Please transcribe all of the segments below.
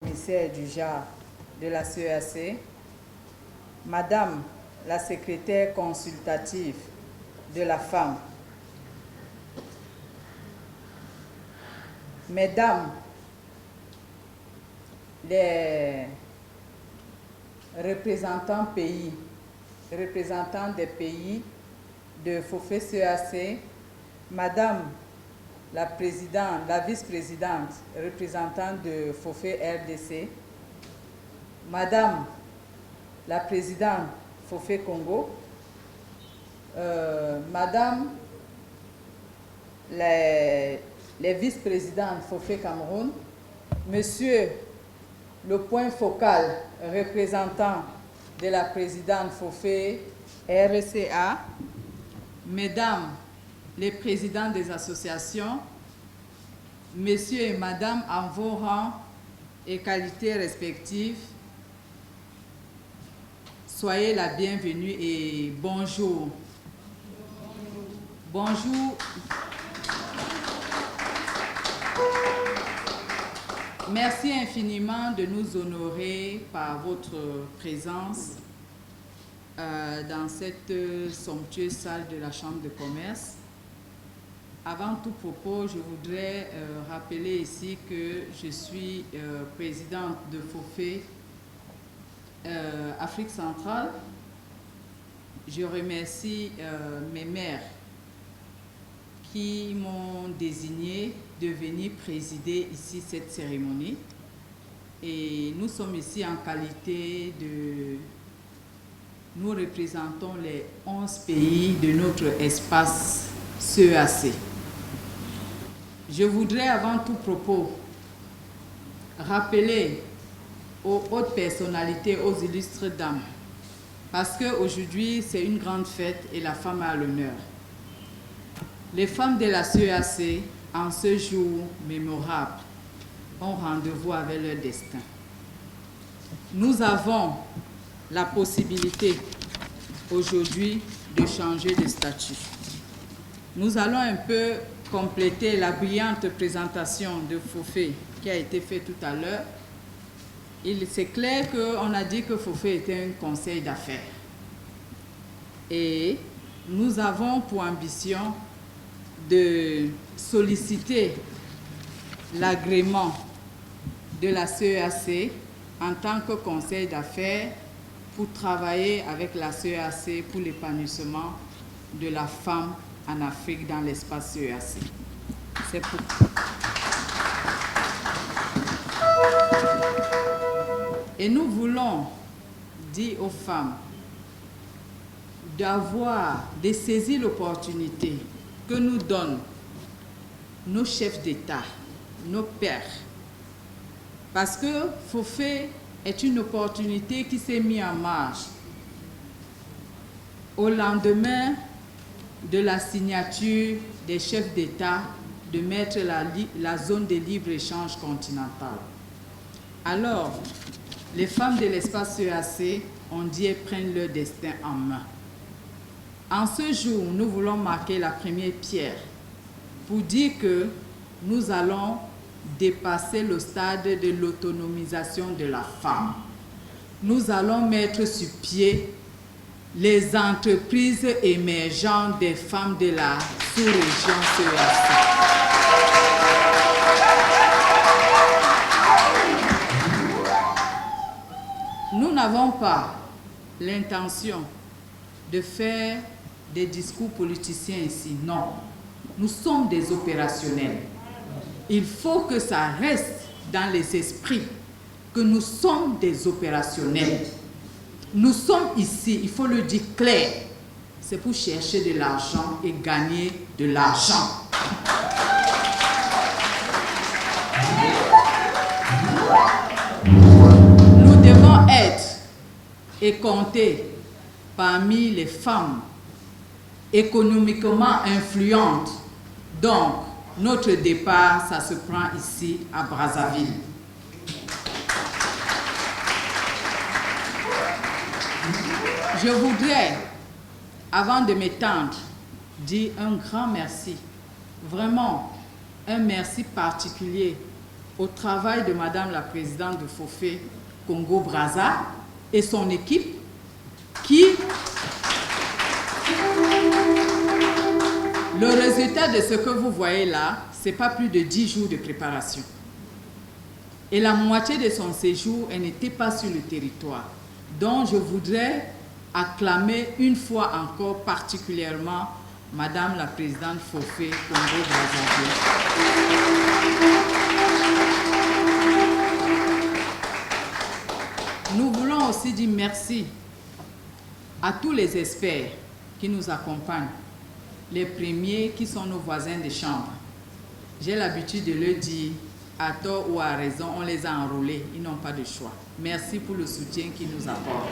Commissaire du genre de la CEAC, Madame la secrétaire consultative de la femme, Mesdames les représentants des pays de Fofé CEAC, Madame la présidente, la vice-présidente représentante de Fofé RDC, Madame la présidente Fofé Congo, Madame les vice-présidentes Fofé Cameroun, Monsieur le point focal représentant de la présidente Fofé RCA, Mesdames les présidents des associations, Messieurs et Madame en vos rangs et qualités respectives, soyez la bienvenue et bonjour. Bonjour. Merci infiniment de nous honorer par votre présence dans cette somptueuse salle de la Chambre de commerce. Avant tout propos, je voudrais rappeler ici que je suis présidente de Fofé Afrique centrale. Je remercie mes maires qui m'ont désigné de venir présider ici cette cérémonie. Et nous sommes ici en qualité de... Nous représentons les 11 pays de notre espace CEAC. Je voudrais avant tout propos rappeler aux hautes personnalités, aux illustres dames, parce qu'aujourd'hui c'est une grande fête et la femme a l'honneur. Les femmes de la CEAC, en ce jour mémorable, ont rendez-vous avec leur destin. Nous avons la possibilité aujourd'hui de changer de statut. Nous allons un peu compléter la brillante présentation de Fofé qui a été faite tout à l'heure. C'est clair qu'on a dit que Fofé était un conseil d'affaires. Et nous avons pour ambition de solliciter l'agrément de la CEAC en tant que conseil d'affaires pour travailler avec la CEAC pour l'épanouissement de la femme en Afrique dans l'espace CEAC. C'est pour... Et nous voulons dire aux femmes de saisir l'opportunité que nous donnent nos chefs d'État, nos pères. Parce que Fofé est une opportunité qui s'est mise en marche au lendemain de la signature des chefs d'État de mettre la zone de libre-échange continentale. Alors, les femmes de l'espace CEAC ont dit et prennent leur destin en main. En ce jour, nous voulons marquer la première pierre pour dire que nous allons dépasser le stade de l'autonomisation de la femme. Nous allons mettre sur pied les entreprises émergentes des femmes de la sous-région CEAC. Nous n'avons pas l'intention de faire des discours politiciens ici, non. Nous sommes des opérationnels. Il faut que ça reste dans les esprits que nous sommes des opérationnels. Nous sommes ici, il faut le dire clair, c'est pour chercher de l'argent et gagner de l'argent. Nous devons être et compter parmi les femmes économiquement influentes. Donc, notre départ, ça se prend ici à Brazzaville. Je voudrais, avant de m'étendre, dire un grand merci, vraiment un merci particulier au travail de Madame la Présidente de Fofé Congo-Brazza et son équipe qui... Le résultat de ce que vous voyez là, ce n'est pas plus de 10 jours de préparation. Et la moitié de son séjour, elle n'était pas sur le territoire. Donc je voudrais acclamer une fois encore particulièrement Madame la Présidente Fofé Congo-Brazzaville. Nous voulons aussi dire merci à tous les experts qui nous accompagnent, les premiers qui sont nos voisins de chambre. J'ai l'habitude de le dire, à tort ou à raison, on les a enrôlés, ils n'ont pas de choix. Merci pour le soutien qu'ils nous apportent.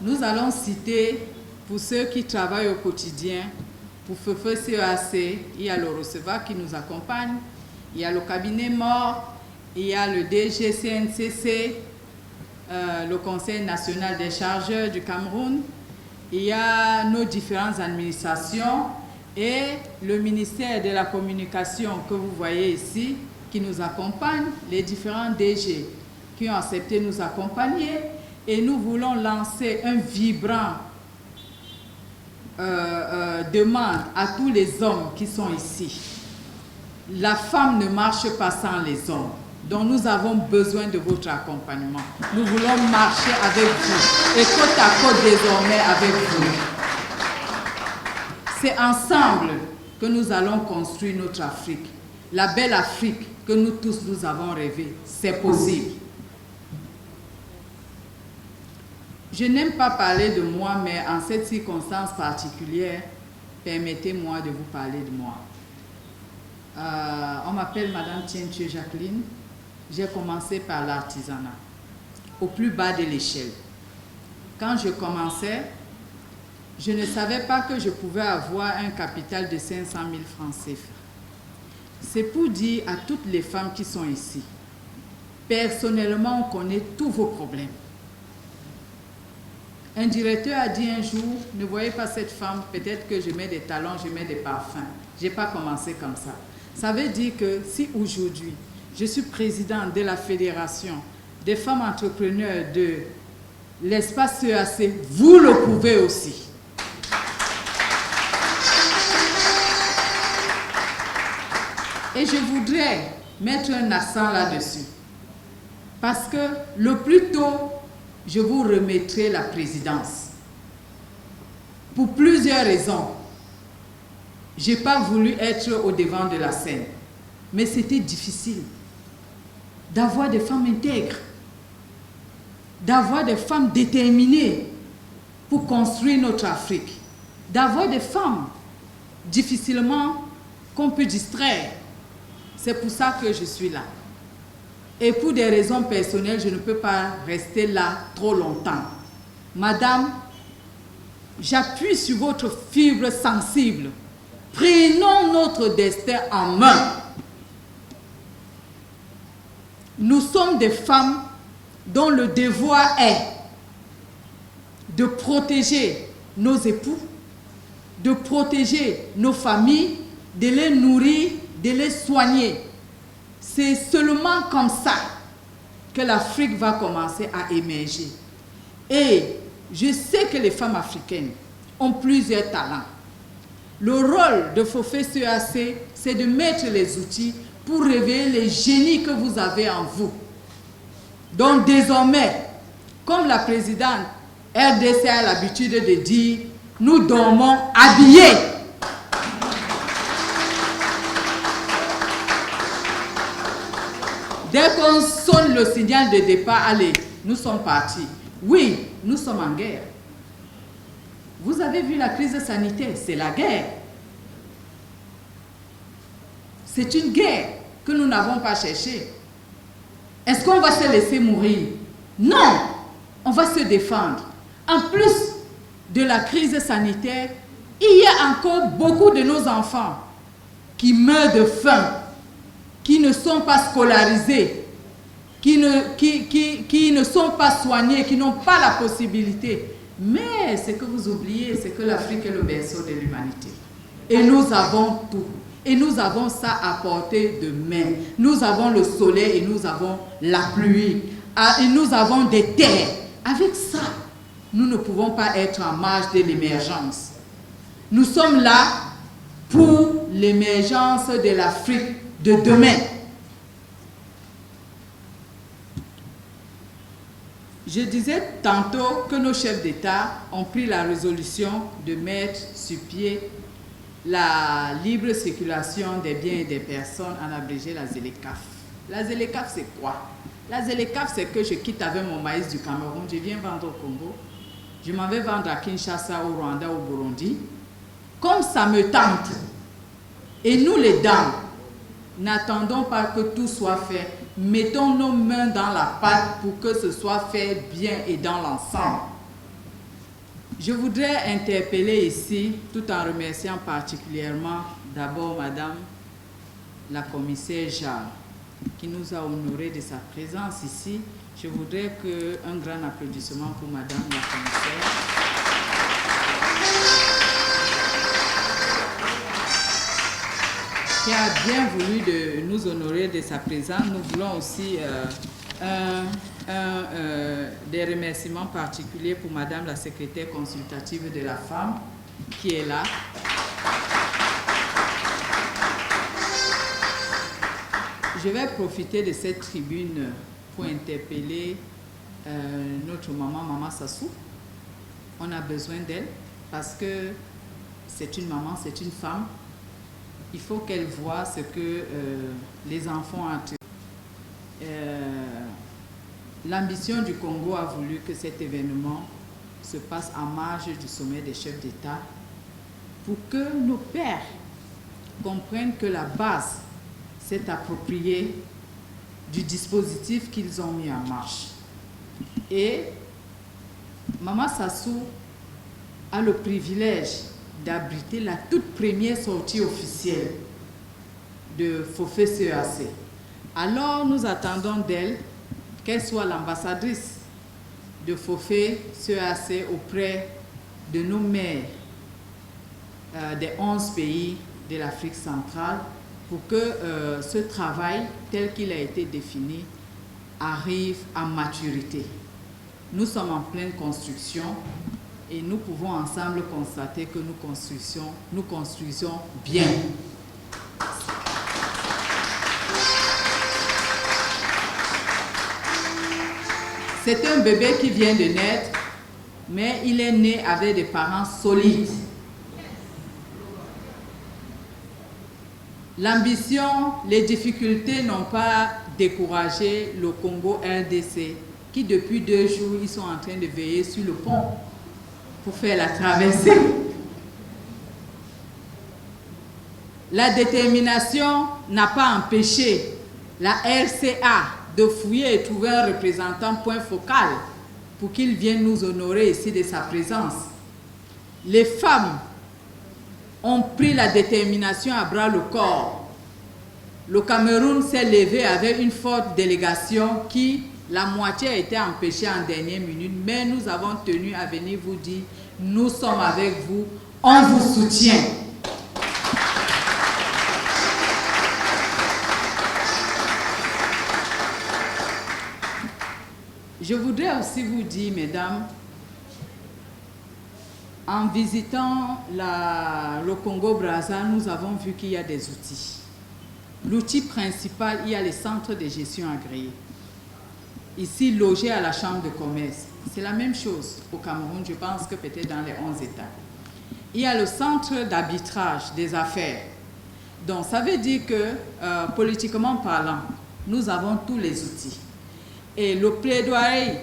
Nous allons citer, pour ceux qui travaillent au quotidien, pour Fofé CEAC, il y a le receveur qui nous accompagne, il y a le cabinet mort, il y a le DGCNCC, le Conseil national des chargeurs du Cameroun, il y a nos différentes administrations et le ministère de la Communication que vous voyez ici, qui nous accompagne, les différents DG qui ont accepté de nous accompagner, et nous voulons lancer un vibrant demande à tous les hommes qui sont ici. La femme ne marche pas sans les hommes. Donc nous avons besoin de votre accompagnement. Nous voulons marcher avec vous et côte à côte désormais avec vous. C'est ensemble que nous allons construire notre Afrique. La belle Afrique que nous tous nous avons rêvé. C'est possible. Je n'aime pas parler de moi, mais en cette circonstance particulière, permettez-moi de vous parler de moi. On m'appelle Madame Tientué Jacqueline. J'ai commencé par l'artisanat, au plus bas de l'échelle. Quand je commençais, je ne savais pas que je pouvais avoir un capital de 500 000 francs CFA. C'est pour dire à toutes les femmes qui sont ici, personnellement, on connaît tous vos problèmes. Un directeur a dit un jour, ne voyez pas cette femme, peut-être que je mets des talons, je mets des parfums. Je n'ai pas commencé comme ça. Ça veut dire que si aujourd'hui, je suis présidente de la Fédération des femmes entrepreneurs de l'espace CEAC, vous le pouvez aussi. Et je voudrais mettre un accent là-dessus. Parce que le plus tôt, je vous remettrai la présidence. Pour plusieurs raisons. Je n'ai pas voulu être au devant de la scène. Mais c'était difficile d'avoir des femmes intègres, d'avoir des femmes déterminées pour construire notre Afrique, d'avoir des femmes difficilement qu'on peut distraire. C'est pour ça que je suis là. Et pour des raisons personnelles, je ne peux pas rester là trop longtemps. Madame, j'appuie sur votre fibre sensible. Prenons notre destin en main. Nous sommes des femmes dont le devoir est de protéger nos époux, de protéger nos familles, de les nourrir, de les soigner. C'est seulement comme ça que l'Afrique va commencer à émerger. Et je sais que les femmes africaines ont plusieurs talents. Le rôle de Fofé CEAC, c'est de mettre les outils pour réveiller les génies que vous avez en vous. Donc désormais, comme la présidente RDC a l'habitude de dire, nous dormons habillés. Dès qu'on sonne le signal de départ, allez, nous sommes partis. Oui, nous sommes en guerre. Vous avez vu la crise sanitaire, c'est la guerre. C'est une guerre que nous n'avons pas cherchée. Est-ce qu'on va se laisser mourir? Non, on va se défendre. En plus de la crise sanitaire, il y a encore beaucoup de nos enfants qui meurent de faim, qui ne sont pas scolarisés, qui ne sont pas soignés, qui n'ont pas la possibilité. Mais ce que vous oubliez, c'est que l'Afrique est le berceau de l'humanité. et nous avons tout. Et nous avons ça à portée de main. Nous avons le soleil et nous avons la pluie. Et nous avons des terres. Avec ça, nous ne pouvons pas être en marge de l'émergence. Nous sommes là pour l'émergence de l'Afrique de demain. Je disais tantôt que nos chefs d'État ont pris la résolution de mettre sur pied la libre circulation des biens et des personnes, en abrégé la ZLECAf. La ZLECAf, c'est quoi? La ZLECAf, c'est que je quitte avec mon maïs du Cameroun, je viens vendre au Congo, je m'en vais vendre à Kinshasa, au Rwanda, au Burundi, comme ça me tente. Et nous, les dames, n'attendons pas que tout soit fait. Mettons nos mains dans la pâte pour que ce soit fait bien et dans l'ensemble. Je voudrais interpeller ici, tout en remerciant particulièrement d'abord Madame la commissaire Jeanne, qui nous a honorés de sa présence ici. Je voudrais un grand applaudissement pour Madame la commissaire. Qui a bien voulu de nous honorer de sa présence. Nous voulons aussi des remerciements particuliers pour Madame la secrétaire consultative de la femme qui est là. Je vais profiter de cette tribune pour interpeller notre maman Sassou. On a besoin d'elle parce que c'est une maman, c'est une femme. Il faut qu'elle voie ce que les enfants ont. L'ambition du Congo a voulu que cet événement se passe en marge du sommet des chefs d'État pour que nos pères comprennent que la base s'est appropriée du dispositif qu'ils ont mis en marche. Et Maman Sassou a le privilège d'abriter la toute première sortie officielle de Fofé CEAC. Alors nous attendons d'elle qu'elle soit l'ambassadrice de Fofé CEAC auprès de nos maires des 11 pays de l'Afrique centrale pour que ce travail tel qu'il a été défini arrive à maturité. Nous sommes en pleine construction et nous pouvons ensemble constater que nous construisons bien. C'est un bébé qui vient de naître, mais il est né avec des parents solides. L'ambition, les difficultés n'ont pas découragé le Congo RDC, qui depuis 2 jours, ils sont en train de veiller sur le pont pour faire la traversée. La détermination n'a pas empêché la RCA de fouiller et trouver un représentant point focal pour qu'il vienne nous honorer ici de sa présence. Les femmes ont pris la détermination à bras le corps. Le Cameroun s'est levé avec une forte délégation qui, la moitié a été empêchée en dernière minute, mais nous avons tenu à venir vous dire, nous sommes avec vous, on vous soutient. Je voudrais aussi vous dire, mesdames, en visitant le Congo-Brazza, nous avons vu qu'il y a des outils. L'outil principal, il y a les centres de gestion agréés. Ici, logés à la Chambre de commerce. C'est la même chose au Cameroun, je pense que peut-être dans les 11 États. Il y a le centre d'arbitrage des affaires. Donc, ça veut dire que, politiquement parlant, nous avons tous les outils. Et le plaidoyer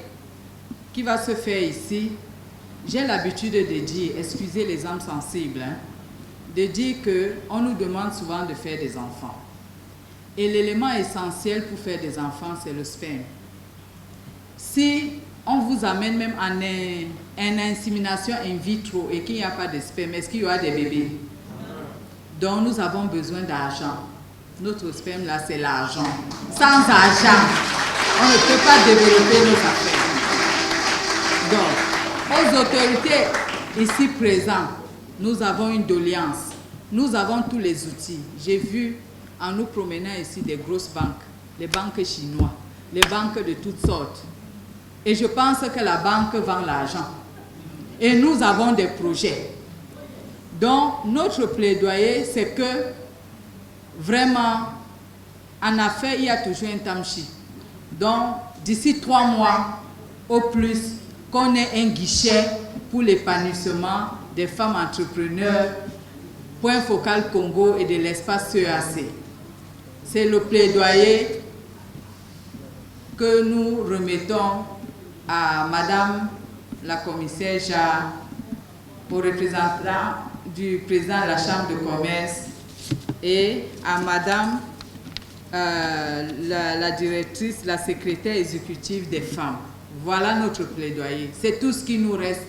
qui va se faire ici, j'ai l'habitude de dire, excusez les âmes sensibles, de dire qu'on nous demande souvent de faire des enfants. Et l'élément essentiel pour faire des enfants, c'est le sperme. Si on vous amène même en une insémination in vitro et qu'il n'y a pas de sperme, est-ce qu'il y aura des bébés? Donc nous avons besoin d'argent. Notre sperme là, c'est l'argent. Sans argent, on ne peut pas développer nos affaires. Donc, aux autorités ici présentes, nous avons une doléance. nous avons tous les outils. J'ai vu en nous promenant ici des grosses banques, les banques chinoises, les banques de toutes sortes. Et je pense que la banque vend l'argent. Et nous avons des projets. Donc, notre plaidoyer, c'est que vraiment, en affaires, il y a toujours un tamchi. Donc, d'ici 3 mois, au plus, qu'on ait un guichet pour l'épanouissement des femmes entrepreneurs, Point Focal Congo et de l'espace CEAC. C'est le plaidoyer que nous remettons à Madame la commissaire Jarre, au représentant du président de la Chambre de commerce et à Madame la directrice, la secrétaire exécutive des femmes. Voilà notre plaidoyer. C'est tout ce qui nous reste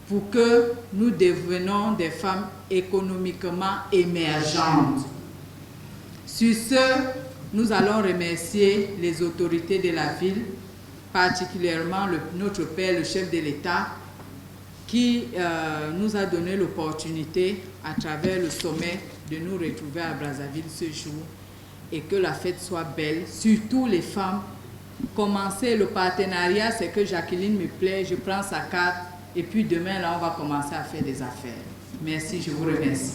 pour que nous devenions des femmes économiquement émergentes. Sur ce, nous allons remercier les autorités de la ville, particulièrement notre père, le chef de l'État, qui nous a donné l'opportunité, à travers le sommet, de nous retrouver à Brazzaville ce jour et que la fête soit belle, surtout les femmes. Commencer le partenariat, c'est que Jacqueline me plaît, je prends sa carte et puis demain, là, on va commencer à faire des affaires. Merci, je vous remercie.